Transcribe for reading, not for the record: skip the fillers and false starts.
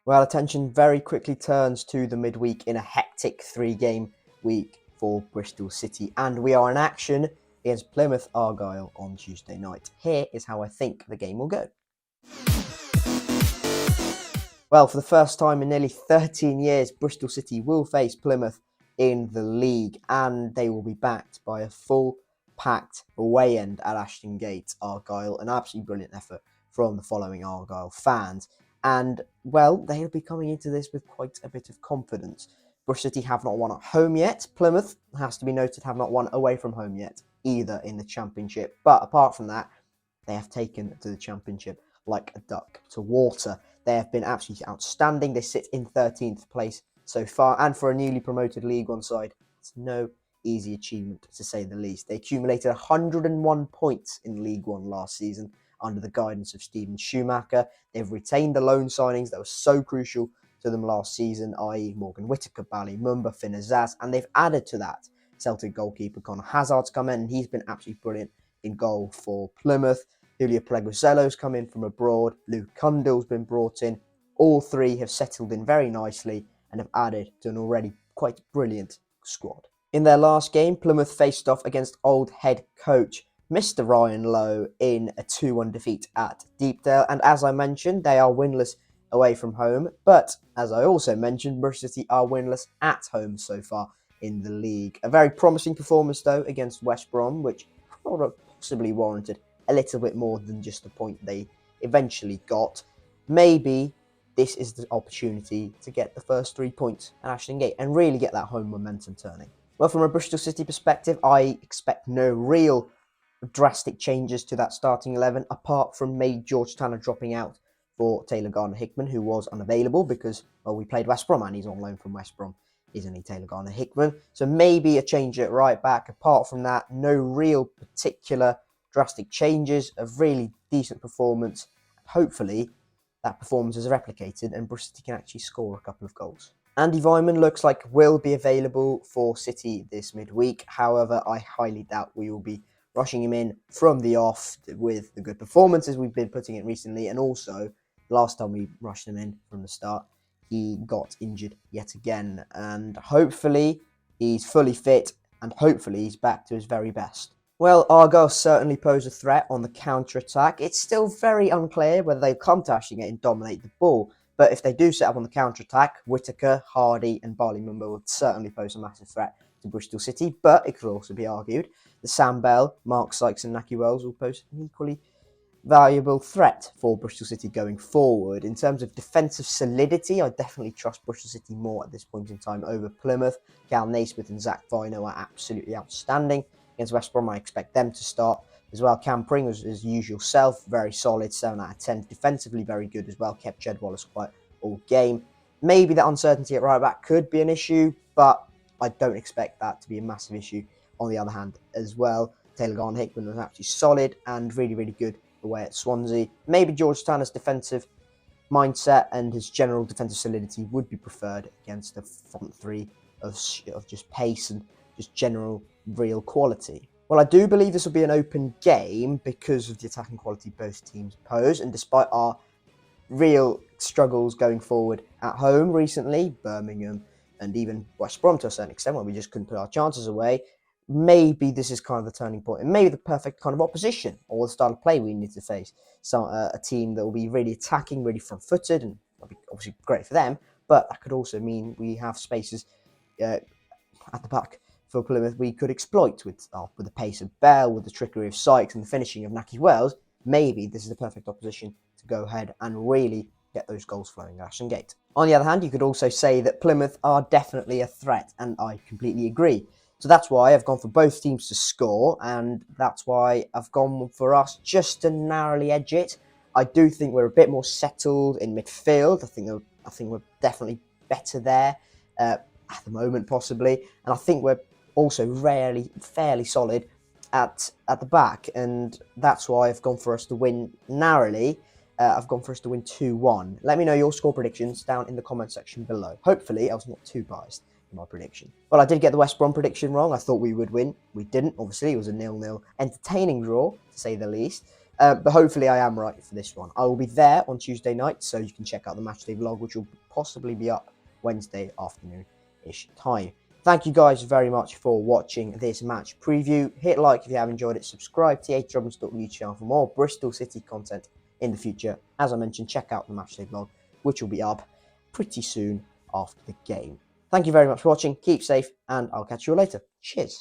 Well, attention very quickly turns to the midweek in a hectic 3-game week for Bristol City, and we are in action against Plymouth Argyle on Tuesday night. Here is how I think the game will go. Well, for the first time in nearly 13 years, Bristol City will face Plymouth in the league, and they will be backed by a full-packed away end at Ashton Gate, Argyle. An absolutely brilliant effort from the following Argyle fans. And, well, they'll be coming into this with quite a bit of confidence. Bristol City have not won at home yet. Plymouth, has to be noted, have not won away from home yet, either in the Championship. But apart from that, they have taken to the Championship like a duck to water. They have been absolutely outstanding. They sit in 13th place so far, and for a newly promoted League One side, it's no easy achievement, to say the least. They accumulated 101 points in League One last season under the guidance of Steven Schumacher. They've retained the loan signings that were so crucial to them last season, i.e. Morgan Whittaker, Bali Mumba, Finn Azaz, and they've added to that. Celtic goalkeeper Conor Hazard's come in, and he's been absolutely brilliant in goal for Plymouth. Julia Pleguezello's come in from abroad. Luke Cundill's been brought in. All three have settled in very nicely and have added to an already quite brilliant squad. In their last game, Plymouth faced off against old head coach Mr. Ryan Lowe in a 2-1 defeat at Deepdale. And as I mentioned, they are winless away from home. But as I also mentioned, Bristol City are winless at home so far in the league. A very promising performance, though, against West Brom, which possibly warranted a little bit more than just the point they eventually got. Maybe this is the opportunity to get the first 3 points at Ashton Gate and really get that home momentum turning. Well, from a Bristol City perspective, I expect no real drastic changes to that starting 11, apart from maybe George Tanner dropping out for Taylor Garner-Hickman, who was unavailable because, well, we played West Brom and he's on loan from West Brom, isn't he, Taylor Garner-Hickman? So maybe a change at right back. Apart from that, no real particular drastic changes, a really decent performance. Hopefully that performance is replicated and Bristol City can actually score a couple of goals. Andy Vyman looks like will be available for City this midweek. However, I highly doubt we will be rushing him in from the off with the good performances we've been putting in recently. And also, last time we rushed him in from the start, he got injured yet again. And hopefully he's fully fit and hopefully he's back to his very best. Well, Argyle certainly pose a threat on the counter-attack. It's still very unclear whether they'll come to Ashton Gate and dominate the ball. But if they do set up on the counter-attack, Whittaker, Hardy and Bali Mumba would certainly pose a massive threat to Bristol City. But it could also be argued that Sam Bell, Mark Sykes and Naki Wells will pose an equally valuable threat for Bristol City going forward. In terms of defensive solidity, I definitely trust Bristol City more at this point in time over Plymouth. Cal Naismith and Zach Vino are absolutely outstanding. Against West Brom, I expect them to start as well. Cam Pring was his usual self, very solid, 7 out of 10. Defensively very good as well, kept Jed Wallace quiet all game. Maybe that uncertainty at right back could be an issue, but I don't expect that to be a massive issue on the other hand as well. Taylor Garner-Hickman was actually solid and really, really good away at Swansea. Maybe George Tanner's defensive mindset and his general defensive solidity would be preferred against the front three of just pace and just general real quality. Well, I do believe this will be an open game because of the attacking quality both teams pose, and despite our real struggles going forward at home recently, Birmingham and even West Brom to a certain extent, where we just couldn't put our chances away, maybe this is kind of the turning point and maybe the perfect kind of opposition or the style of play we need to face. So a team that will be really attacking, really front-footed, and that'll be obviously great for them, but that could also mean we have spaces at the back for Plymouth we could exploit with the pace of Bell, with the trickery of Sykes and the finishing of Naki Wells. Maybe this is the perfect opposition to go ahead and really get those goals flowing at Ashton Gate. On the other hand, you could also say that Plymouth are definitely a threat, and I completely agree. So that's why I've gone for both teams to score, and that's why I've gone for us just to narrowly edge it. I do think we're a bit more settled in midfield. I think we're definitely better there at the moment, possibly, and I think we're also fairly solid at the back, and that's why I've gone for us to win narrowly. I've gone for us to win 2-1. Let me know your score predictions down in the comment section below. Hopefully, I was not too biased in my prediction. Well, I did get the West Brom prediction wrong. I thought we would win. We didn't. Obviously, it was a 0-0 entertaining draw, to say the least. But hopefully I am right for this one. I will be there on Tuesday night, so you can check out the matchday vlog, which will possibly be up Wednesday afternoon-ish time. Thank you guys very much for watching this match preview. Hit like if you have enjoyed it. Subscribe to the 80 Robins YouTube channel for more Bristol City content in the future. As I mentioned, check out the matchday vlog, which will be up pretty soon after the game. Thank you very much for watching. Keep safe, and I'll catch you all later. Cheers.